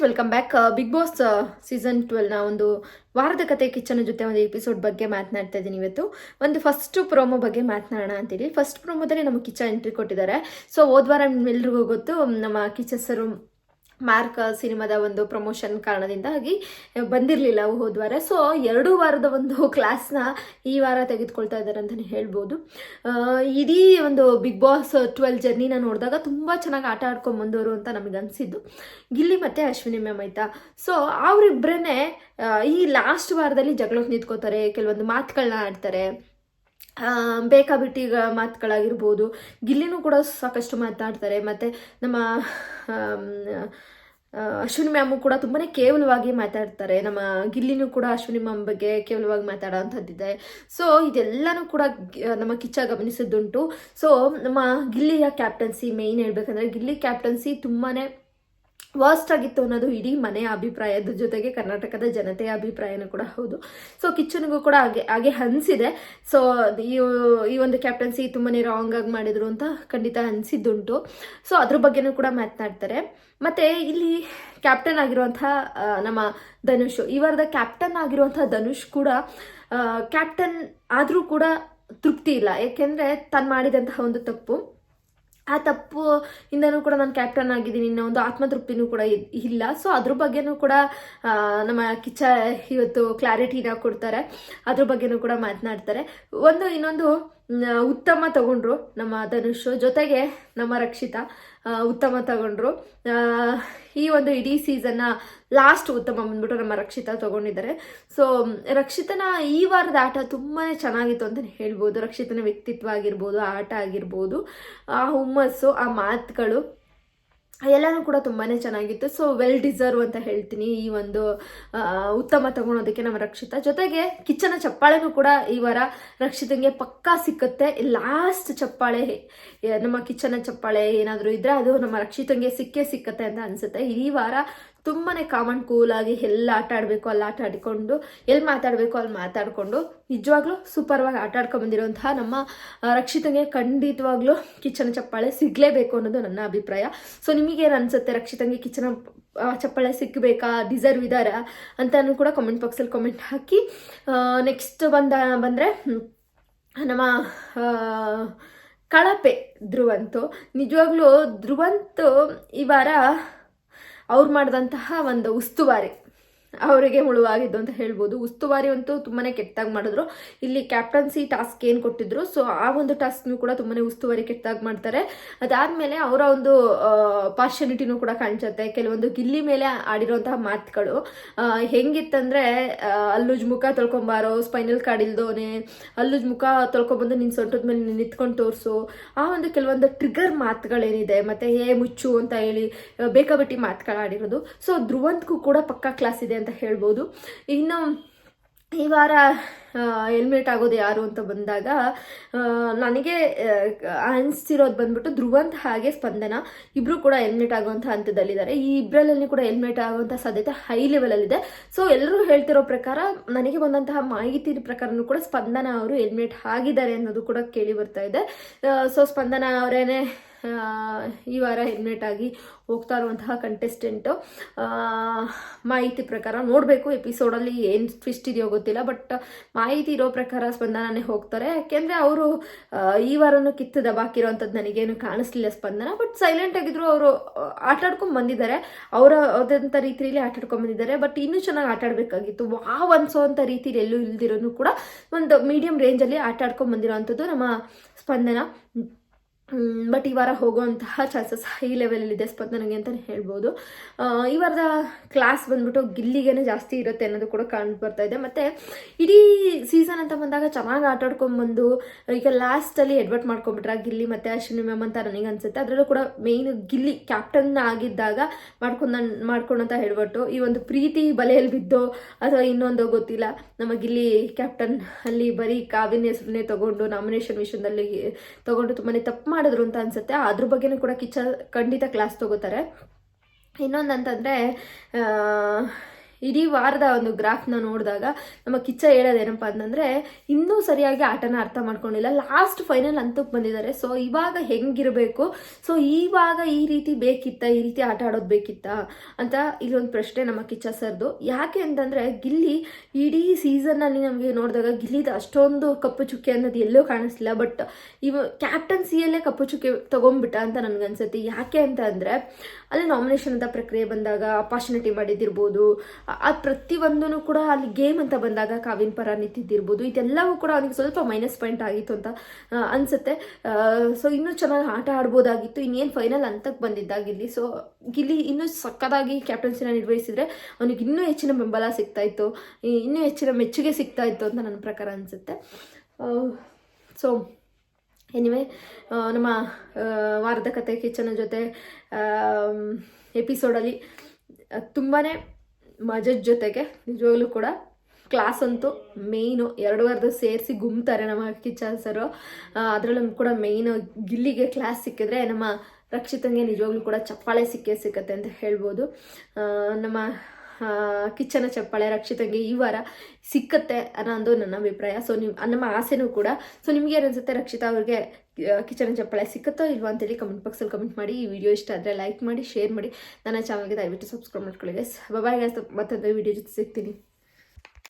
Welcome back. Bigg Boss season 12ನ ಒಂದು ವಾರದ ಕತೆ ಕಿಚ್ಚನ ಜೊತೆ ಒಂದು ಎಪಿಸೋಡ್ ಬಗ್ಗೆ ಮಾತನಾಡ್ತಾ ಇದ್ದೀನಿ. ಇವತ್ತು ಒಂದು ಫಸ್ಟ್ ಪ್ರೋಮೋ ಬಗ್ಗೆ ಮಾತನಾಡೋಣ ಅಂತೇಳಿ. ಫಸ್ಟ್ ಪ್ರೋಮೋದಲ್ಲಿ ನಮ್ಮ ಕಿಚ್ಚ ಎಂಟ್ರಿ ಕೊಟ್ಟಿದ್ದಾರೆ. ಸೊ ಹೋದ್ವಾರ ನಿಮ್ಮೆಲ್ರಿಗೂ ಗೊತ್ತು, ನಮ್ಮ ಕಿಚ್ಚ ಸರು ಮಾರ್ಕ್ ಸಿನಿಮಾದ ಒಂದು ಪ್ರಮೋಷನ್ ಕಾರಣದಿಂದಾಗಿ ಬಂದಿರಲಿಲ್ಲ ಹೋದ್ವಾರ. ಸೊ 2 ವಾರದ ಒಂದು ಕ್ಲಾಸ್ನ ಈ ವಾರ ತೆಗೆದುಕೊಳ್ತಾ ಇದ್ದಾರೆ ಅಂತಲೇ ಹೇಳ್ಬೋದು. ಇಡೀ ಒಂದು ಬಿಗ್ ಬಾಸ್ 12 ಜರ್ನಿನ ನೋಡಿದಾಗ ತುಂಬ ಚೆನ್ನಾಗಿ ಆಟ ಆಡ್ಕೊಂಡು ಬಂದವರು ಅಂತ ನಮಗೆ ಅನಿಸಿದ್ದು ಗಿಲ್ಲಿ ಮತ್ತು ಅಶ್ವಿನಿ ಮ್ಯಾಮ್ ಆಯಿತಾ. ಸೊ ಅವರಿಬ್ಬರೇ ಈ ಲಾಸ್ಟ್ ವಾರದಲ್ಲಿ ಜಗಳಕ್ಕೆ ನಿಂತ್ಕೋತಾರೆ, ಕೆಲವೊಂದು ಮಾತುಗಳನ್ನ ಆಡ್ತಾರೆ, ಬೇಕಾಬಿಟ್ಟಿಗ ಮಾತುಗಳಾಗಿರ್ಬೋದು. ಗಿಲ್ಲಿನೂ ಕೂಡ ಸಾಕಷ್ಟು ಮಾತನಾಡ್ತಾರೆ, ಮತ್ತು ನಮ್ಮ ಅಶ್ವಿನಿ ಮ್ಯಾಮು ಕೂಡ ತುಂಬಾ ಕೇವಲವಾಗಿ ಮಾತಾಡ್ತಾರೆ. ನಮ್ಮ ಗಿಲ್ಲಿನೂ ಕೂಡ ಅಶ್ವಿನಿ ಮ್ಯಾಮ್ ಬಗ್ಗೆ ಕೇವಲವಾಗಿ ಮಾತಾಡೋ ಅಂಥದ್ದಿದೆ. ಸೊ ಇದೆಲ್ಲನೂ ಕೂಡ ನಮ್ಮ ಕಿಚ್ಚ ಗಮನಿಸಿದ್ದುಂಟು. ಸೊ ನಮ್ಮ ಗಿಲ್ಲಿಯ ಕ್ಯಾಪ್ಟನ್ಸಿ ಮೇಯ್ನ್ ಹೇಳ್ಬೇಕಂದ್ರೆ ಗಿಲ್ಲಿ ಕ್ಯಾಪ್ಟನ್ಸಿ ತುಂಬಾ ವರ್ಸ್ಟ್ ಆಗಿತ್ತು ಅನ್ನೋದು ಇಡೀ ಮನೆಯ ಅಭಿಪ್ರಾಯದ ಜೊತೆಗೆ ಕರ್ನಾಟಕದ ಜನತೆಯ ಅಭಿಪ್ರಾಯನೂ ಕೂಡ ಹೌದು. ಸೊ ಕಿಚ್ಚನಿಗೂ ಕೂಡ ಹಾಗೆ ಅನಿಸಿದೆ. ಸೊ ಈ ಒಂದು ಕ್ಯಾಪ್ಟನ್ಸಿ ತುಂಬಾ ರಾಂಗ್ ಆಗಿ ಮಾಡಿದ್ರು ಅಂತ ಖಂಡಿತ ಅನಿಸಿದ್ದುಂಟು. ಸೊ ಅದ್ರ ಬಗ್ಗೆನೂ ಕೂಡ ಮಾತನಾಡ್ತಾರೆ. ಮತ್ತು ಇಲ್ಲಿ ಕ್ಯಾಪ್ಟನ್ ಆಗಿರುವಂಥ ನಮ್ಮ ಧನುಷ್, ಈ ವಾರದ ಕ್ಯಾಪ್ಟನ್ ಆಗಿರುವಂಥ ಧನುಷ್ ಕೂಡ ಕ್ಯಾಪ್ಟನ್ ಆದರೂ ಕೂಡ ತೃಪ್ತಿ ಇಲ್ಲ. ಏಕೆಂದರೆ ತಾನು ಮಾಡಿದಂತಹ ಒಂದು ತಪ್ಪು, ಆ ತಪ್ಪು ಇಂದನೂ ಕೂಡ ನಾನು ಕ್ಯಾಪ್ಟನ್ ಆಗಿದ್ದೀನಿ ಅನ್ನೋ ಒಂದು ಆತ್ಮತೃಪ್ತಿನೂ ಕೂಡ ಇಲ್ಲ. ಸೊ ಅದ್ರ ಬಗ್ಗೆನೂ ಕೂಡ ನಮ್ಮ ಕಿಚ್ಚ ಇವತ್ತು ಕ್ಲಾರಿಟಿನ ಕೊಡ್ತಾರೆ, ಅದ್ರ ಬಗ್ಗೆನೂ ಕೂಡ ಮಾತನಾಡ್ತಾರೆ. ಇನ್ನೊಂದು ಉತ್ತಮ ತಗೊಂಡ್ರು ನಮ್ಮ ಧನುಷ್, ಜೊತೆಗೆ ನಮ್ಮ ರಕ್ಷಿತಾ ಉತ್ತಮ ತಗೊಂಡ್ರು. ಈ ಒಂದು ಇಡೀ ಸೀಸನ್ನ ಲಾಸ್ಟ್ ಉತ್ತಮ ಬಂದ್ಬಿಟ್ಟು ನಮ್ಮ ರಕ್ಷಿತಾ ತಗೊಂಡಿದ್ದಾರೆ. ಸೊ ರಕ್ಷಿತನ ಈ ವಾರದ ಆಟ ತುಂಬಾ ಚೆನ್ನಾಗಿತ್ತು ಅಂತಲೇ ಹೇಳ್ಬೋದು. ರಕ್ಷಿತನ ವ್ಯಕ್ತಿತ್ವ ಆಗಿರ್ಬೋದು, ಆಟ ಆಗಿರ್ಬೋದು, ಆ ಹುಮ್ಮಸ್ಸು, ಆ ಮಾತುಗಳು ಎಲ್ಲನೂ ಕೂಡ ತುಂಬಾ ಚೆನ್ನಾಗಿತ್ತು. ಸೊ ವೆಲ್ ಡಿಸರ್ವ್ ಅಂತ ಹೇಳ್ತೀನಿ ಈ ಒಂದು ಉತ್ತಮ ತಗೊಳೋದಕ್ಕೆ ನಮ್ಮ ರಕ್ಷಿತಾ. ಜೊತೆಗೆ ಕಿಚ್ಚನ ಚಪ್ಪಾಳೆನೂ ಕೂಡ ಈ ವಾರ ರಕ್ಷಿತಂಗೆ ಪಕ್ಕಾ ಸಿಕ್ಕುತ್ತೆ. ಲಾಸ್ಟ್ ಚಪ್ಪಾಳೆ ನಮ್ಮ ಕಿಚ್ಚನ ಚಪ್ಪಾಳೆ ಏನಾದರೂ ಇದ್ರೆ ಅದು ನಮ್ಮ ರಕ್ಷಿತಂಗೆ ಸಿಕ್ಕತ್ತೆ ಅಂತ ಅನಿಸುತ್ತೆ. ಈ ವಾರ ತುಂಬಾ ಕಾಮನ್ ಕೂಲಾಗಿ ಎಲ್ಲ ಆಟ ಆಡಬೇಕು ಅಲ್ಲಿ ಆಟ ಆಡಿಕೊಂಡು, ಎಲ್ಲಿ ಮಾತಾಡಬೇಕು ಅಲ್ಲಿ ಮಾತಾಡಿಕೊಂಡು ನಿಜವಾಗ್ಲೂ ಸೂಪರ್ವಾಗಿ ಆಟ ಆಡ್ಕೊಂಡು ಬಂದಿರುವಂತಹ ನಮ್ಮ ರಕ್ಷಿತಂಗೆ ಖಂಡಿತವಾಗ್ಲೂ ಕಿಚ್ಚನ ಚಪ್ಪಾಳೆ ಸಿಗಲೇಬೇಕು ಅನ್ನೋದು ನನ್ನ ಅಭಿಪ್ರಾಯ. ಸೊ ನಿಮಗೇನು ಅನಿಸುತ್ತೆ, ರಕ್ಷಿತಂಗೆ ಕಿಚ್ಚನ ಚಪ್ಪಾಳೆ ಸಿಕ್ಕಬೇಕಾ, ಡಿಸರ್ವ್ ಇದ್ದಾರಾ ಅಂತಲೂ ಕೂಡ ಕಾಮೆಂಟ್ ಬಾಕ್ಸಲ್ಲಿ ಕಾಮೆಂಟ್ ಹಾಕಿ. ನೆಕ್ಸ್ಟ್ ಬಂದರೆ ನಮ್ಮ ಕಳಪೆ ಧ್ರುವಂತು. ನಿಜವಾಗ್ಲೂ ಧ್ರುವಂತು ಈ ವಾರ ಅವ್ರು ಮಾಡಿದಂತಹ ಒಂದು ಉಸ್ತುವಾರಿ ಅವರಿಗೆ ಮುಳುವಾಗಿದ್ದು ಅಂತ ಹೇಳ್ಬೋದು. ಉಸ್ತುವಾರಿ ಅಂತೂ ತುಂಬಾ ಕೆಟ್ಟಾಗಿ ಮಾಡಿದ್ರು. ಇಲ್ಲಿ ಕ್ಯಾಪ್ಟನ್ಸಿ ಟಾಸ್ಕ್ ಏನು ಕೊಟ್ಟಿದ್ರು, ಸೊ ಆ ಒಂದು ಟಾಸ್ಕ್ನೂ ಕೂಡ ತುಂಬಾ ಉಸ್ತುವಾರಿ ಕೆಟ್ಟಾಗಿ ಮಾಡ್ತಾರೆ. ಅದಾದಮೇಲೆ ಅವರ ಒಂದು ಪಾರ್ಶನಿಟಿನೂ ಕೂಡ ಕಾಣಿಸುತ್ತೆ. ಕೆಲವೊಂದು ಗಿಲ್ಲಿ ಮೇಲೆ ಆಡಿರೋಂತಹ ಮಾತುಗಳು ಹೆಂಗಿತ್ತಂದರೆ, ಅಲ್ಲುಜ್ ಮುಖ ತೊಳ್ಕೊಂಬಾರೋ, ಸ್ಪೈನಲ್ ಕಾರ್ಡ್ ಇಲ್ದೋನೆ, ಅಲ್ಲುಜ್ ಮುಖ ತೊಳ್ಕೊಬಂದು ನಿನ್ನ ಸೊಂಟದ ಮೇಲೆ ನಿಂತ್ಕೊಂಡು ತೋರಿಸು, ಆ ಒಂದು ಕೆಲವೊಂದು ಟ್ರಿಗರ್ ಮಾತುಗಳೇನಿದೆ, ಮತ್ತು ಮುಚ್ಚು ಅಂತ ಹೇಳಿ ಬೇಕಾಬಿಟ್ಟಿ ಮಾತುಗಳಾಡಿರೋದು. ಸೊ ಧ್ರುವಂತ್ಗೂ ಕೂಡ ಪಕ್ಕಾ ಕ್ಲಾಸ್ ಇದೆ ಅಂತ ಹೇಳ್ಬೋದು. ಇನ್ನು ಈ ವಾರ ಎಲಿಮಿನೇಟ್ ಆಗೋದು ಯಾರು ಅಂತ ಬಂದಾಗ ನನಗೆ ಅನಿಸ್ತಿರೋದು ಬಂದ್ಬಿಟ್ಟು ಧ್ರುವಂತ್ ಹಾಗೆ ಸ್ಪಂದನ ಇಬ್ಬರು ಕೂಡ ಎಲಿಮಿನೇಟ್ ಆಗುವಂಥ ಹಂತದಲ್ಲಿದ್ದಾರೆ. ಈ ಇಬ್ಬರಲ್ಲಿ ಕೂಡ ಎಲಿಮಿನೇಟ್ ಆಗುವಂಥ ಸಾಧ್ಯತೆ ಹೈ ಲೆವೆಲಲ್ಲಿದೆ. ಸೊ ಎಲ್ಲರೂ ಹೇಳ್ತಿರೋ ಪ್ರಕಾರ, ನನಗೆ ಬಂದಂತಹ ಮಾಹಿತಿ ಪ್ರಕಾರನೂ ಕೂಡ ಸ್ಪಂದನ ಅವರು ಎಲಿಮಿನೇಟ್ ಆಗಿದ್ದಾರೆ ಅನ್ನೋದು ಕೂಡ ಕೇಳಿ ಬರ್ತಾ ಇದೆ. ಸೊ ಸ್ಪಂದನ ಅವರೇನೆ ಈ ವಾರ ಎಲಿಮಿನೇಟ್ ಆಗಿ ಹೋಗ್ತಾ ಇರುವಂತಹ ಕಂಟೆಸ್ಟೆಂಟು. ಮಾಹಿತಿ ಪ್ರಕಾರ ನೋಡಬೇಕು, ಎಪಿಸೋಡಲ್ಲಿ ಏನು ಟ್ವಿಸ್ಟ್ ಇದೆಯೋ ಗೊತ್ತಿಲ್ಲ, ಬಟ್ ಮಾಹಿತಿ ಇರೋ ಪ್ರಕಾರ ಸ್ಪಂದನನೇ ಹೋಗ್ತಾರೆ. ಯಾಕೆಂದರೆ ಅವರು ಈ ವಾರನೂ ಕಿತ್ತು ದಬಾಕಿರೋವಂಥದ್ದು ನನಗೇನು ಕಾಣಿಸ್ಲಿಲ್ಲ ಸ್ಪಂದನ. ಬಟ್ ಸೈಲೆಂಟ್ ಆಗಿದ್ರು, ಅವರು ಆಟಾಡ್ಕೊಂಡು ಬಂದಿದ್ದಾರೆ, ಅವರದಂಥ ರೀತಿಯಲ್ಲಿ ಆಟಾಡ್ಕೊಂಡು ಬಂದಿದ್ದಾರೆ. ಬಟ್ ಇನ್ನೂ ಚೆನ್ನಾಗಿ ಆಟಾಡಬೇಕಾಗಿತ್ತು. ಅನ್ಸೋವಂಥ ರೀತಿಯಲ್ಲಿ ಎಲ್ಲೂ ಇಲ್ದಿರೋನು ಕೂಡ ಒಂದು ಮೀಡಿಯಂ ರೇಂಜಲ್ಲಿ ಆಟಾಡ್ಕೊಂಡು ಬಂದಿರೋ ನಮ್ಮ ಸ್ಪಂದನ. ಬಟ್ ಈ ವಾರ ಹೋಗುವಂತಹ ಚಾನ್ಸಸ್ ಹೈ ಲೆವೆಲಲ್ಲಿದೆ ಸ್ಪಂದನಗೆ ಅಂತಲೇ ಹೇಳ್ಬೋದು. ಈ ವಾರದ ಕ್ಲಾಸ್ ಬಂದ್ಬಿಟ್ಟು ಗಿಲ್ಲಿಗೇನೆ ಜಾಸ್ತಿ ಇರುತ್ತೆ ಅನ್ನೋದು ಕೂಡ ಕಂಡು ಬರ್ತಾ ಇದೆ. ಮತ್ತು ಇಡೀ ಸೀಸನ್ ಅಂತ ಬಂದಾಗ ಚೆನ್ನಾಗಿ ಆಟಾಡ್ಕೊಂಡ್ಬಂದು ಈಗ ಲಾಸ್ಟಲ್ಲಿ ಎಡ್ವರ್ಟ್ ಮಾಡ್ಕೊಂಡ್ಬಿಟ್ರೆ ಗಿಲ್ಲಿ ಮತ್ತು ಅಶ್ವಿನಿ ಮ್ಯಾಮ್ ಅಂತ ನನಗೆ ಅನಿಸುತ್ತೆ. ಅದರಲ್ಲೂ ಕೂಡ ಮೇಯ್ನ್ ಗಿಲ್ಲಿ ಕ್ಯಾಪ್ಟನ್ ಆಗಿದ್ದಾಗ ಮಾಡ್ಕೊಂಡಂತ ಹೇಳ್ಬಿಟ್ಟು ಈ ಒಂದು ಪ್ರೀತಿ ಬಲೆಯಲ್ಲಿ ಬಿದ್ದೋ ಅಥವಾ ಇನ್ನೊಂದು ಗೊತ್ತಿಲ್ಲ, ನಮ್ಮ ಗಿಲ್ಲಿ ಕ್ಯಾಪ್ಟನ್ ಅಲ್ಲಿ ಬರೀ ಕಾವ್ಯನ ಹೆಸರನ್ನೇ ತಗೊಂಡು ನಾಮಿನೇಷನ್ ವಿಷಯದಲ್ಲಿ ತಗೊಂಡು ತುಂಬಾ ತಪ್ಪು ಮಾಡಿದ್ರು ಅಂತ ಅನ್ಸುತ್ತೆ. ಅದ್ರ ಬಗ್ಗೆನೂ ಕೂಡ ಕಿಚ್ಚ ಖಂಡಿತ ಕ್ಲಾಸ್ ತಗೋತಾರೆ. ಇನ್ನೊಂದಂತಂದರೆ ಇಡೀ ವಾರದ ಒಂದು ಗ್ರಾಫ್ನ ನೋಡಿದಾಗ ನಮ್ಮ ಕಿಚ್ಚ ಹೇಳೋದೇನಪ್ಪ ಅಂತಂದರೆ ಇನ್ನೂ ಸರಿಯಾಗಿ ಆಟನ ಅರ್ಥ ಮಾಡ್ಕೊಂಡಿಲ್ಲ. ಲಾಸ್ಟ್ ಫೈನಲ್ ಹಂತಕ್ಕೆ ಬಂದಿದ್ದಾರೆ. ಸೊ ಇವಾಗ ಹೆಂಗಿರಬೇಕು, ಸೊ ಇವಾಗ ಈ ರೀತಿ ಬೇಕಿತ್ತಾ, ಈ ರೀತಿ ಆಟ ಆಡೋದು ಬೇಕಿತ್ತಾ ಅಂತ ಇಲ್ಲೊಂದು ಪ್ರಶ್ನೆ ನಮ್ಮ ಕಿಚ್ಚ ಸರ್ದು. ಯಾಕೆ ಅಂತಂದರೆ ಗಿಲ್ಲಿ ಇಡೀ ಸೀಸನ್ನಲ್ಲಿ ನಮಗೆ ನೋಡಿದಾಗ ಗಿಲ್ಲಿದ ಅಷ್ಟೊಂದು ಕಪ್ಪು ಚುಕ್ಕೆ ಅನ್ನೋದು ಎಲ್ಲೂ ಕಾಣಿಸ್ಲಿಲ್ಲ. ಬಟ್ ಕ್ಯಾಪ್ಟನ್ಸಿಯಲ್ಲೇ ಕಪ್ಪು ಚುಕ್ಕೆ ತೊಗೊಂಡ್ಬಿಟ್ಟ ಅಂತ ನನಗನ್ಸುತ್ತೆ. ಯಾಕೆ ಅಂತ ಅಂದರೆ ಅಲ್ಲಿ ನಾಮಿನೇಷನ್ ಅಂತ ಪ್ರಕ್ರಿಯೆ ಬಂದಾಗ ಅಪಾರ್ಚುನಿಟಿ ಮಾಡಿದ್ದಿರ್ಬೋದು, ಅದು ಪ್ರತಿಯೊಂದೂ ಕೂಡ ಅಲ್ಲಿ ಗೇಮ್ ಅಂತ ಬಂದಾಗ ಕಾವಿನ ಪರ ನಿಂತಿದ್ದಿರ್ಬೋದು, ಇದೆಲ್ಲವೂ ಕೂಡ ಅವನಿಗೆ ಸ್ವಲ್ಪ ಮೈನಸ್ ಪಾಯಿಂಟ್ ಆಗಿತ್ತು ಅಂತ ಅನಿಸುತ್ತೆ. ಸೊ ಇನ್ನೂ ಚೆನ್ನಾಗಿ ಆಟ ಆಡ್ಬೋದಾಗಿತ್ತು. ಇನ್ನೇನು ಫೈನಲ್ ಹಂತಕ್ಕೆ ಬಂದಿದ್ದ ಗಿಲ್ಲಿ. ಸೊ ಗಿಲ್ಲಿ ಇನ್ನೂ ಸಕ್ಕದಾಗಿ ಕ್ಯಾಪ್ಟನ್ಸಿನ ನಿರ್ವಹಿಸಿದರೆ ಅವನಿಗೆ ಇನ್ನೂ ಹೆಚ್ಚಿನ ಬೆಂಬಲ ಸಿಗ್ತಾಯಿತ್ತು, ಇನ್ನೂ ಹೆಚ್ಚಿನ ಮೆಚ್ಚುಗೆ ಸಿಗ್ತಾಯಿತ್ತು ಅಂತ ನನ್ನ ಪ್ರಕಾರ ಅನಿಸುತ್ತೆ. ಸೊ ಎನಿವೆ, ನಮ್ಮ ವಾರದ ಕತೆ ಕಿಚ್ಚನ ಜೊತೆ ಎಪಿಸೋಡಲ್ಲಿ ತುಂಬಾ ಮಜದ ಜೊತೆಗೆ ನಿಜವಾಗ್ಲೂ ಕೂಡ ಕ್ಲಾಸ್ ಅಂತೂ ಮೇಯ್ನು. 2 ವಾರದ ಸೇರಿಸಿ ಗುಮ್ತಾರೆ ನಮ್ಮ ಕಿಚ್ಚ ಸರು. ಅದರಲ್ಲೂ ಕೂಡ ಮೇಯ್ನು ಗಿಲ್ಲಿಗೆ ಕ್ಲಾಸ್ ಸಿಕ್ಕಿದ್ರೆ ನಮ್ಮ ರಕ್ಷಿತಂಗೆ ನಿಜವಾಗ್ಲೂ ಕೂಡ ಚಪ್ಪಾಳೆ ಸಿಕ್ಕತ್ತೆ ಅಂತ ಹೇಳ್ಬೋದು. ನಮ್ಮ ಕಿಚ್ಚನ ಚಪ್ಪಾಳೆ ರಕ್ಷಿತಂಗೆ ಈ ವಾರ ಸಿಕ್ಕತ್ತೆ ಅನ್ನೋದು ನನ್ನ ಅಭಿಪ್ರಾಯ. ಸೊ ನಮ್ಮ ಆಸೆನೂ ಕೂಡ. ಸೊ ನಿಮ್ಗೆ ಏನು ಅನ್ಸುತ್ತೆ, ರಕ್ಷಿತಾ ಅವ್ರಿಗೆ ಕಿಚ್ಚನ ಚಪ್ಪಾಳೆ ಸಿಕ್ಕತ್ತೋ ಇಲ್ವಾ ಅಂತೇಳಿ ಕಮೆಂಟ್ ಬಾಕ್ಸಲ್ಲಿ ಕಮೆಂಟ್ ಮಾಡಿ. ಈ ವಿಡಿಯೋ ಇಷ್ಟ ಆದರೆ ಲೈಕ್ ಮಾಡಿ, ಶೇರ್ ಮಾಡಿ. ನನ್ನ ಚಾನಲ್ಗೆ ದಯವಿಟ್ಟು ಸಬ್ಸ್ಕ್ರೈಬ್ ಮಾಡ್ಕೊಳ್ಳಿ ಗೈಸ್. ಬಾಯ್ ಗೈಸ್, ಮತ್ತೊಂದು ವಿಡಿಯೋ ಜೊತೆ ಸಿಗ್ತೀನಿ.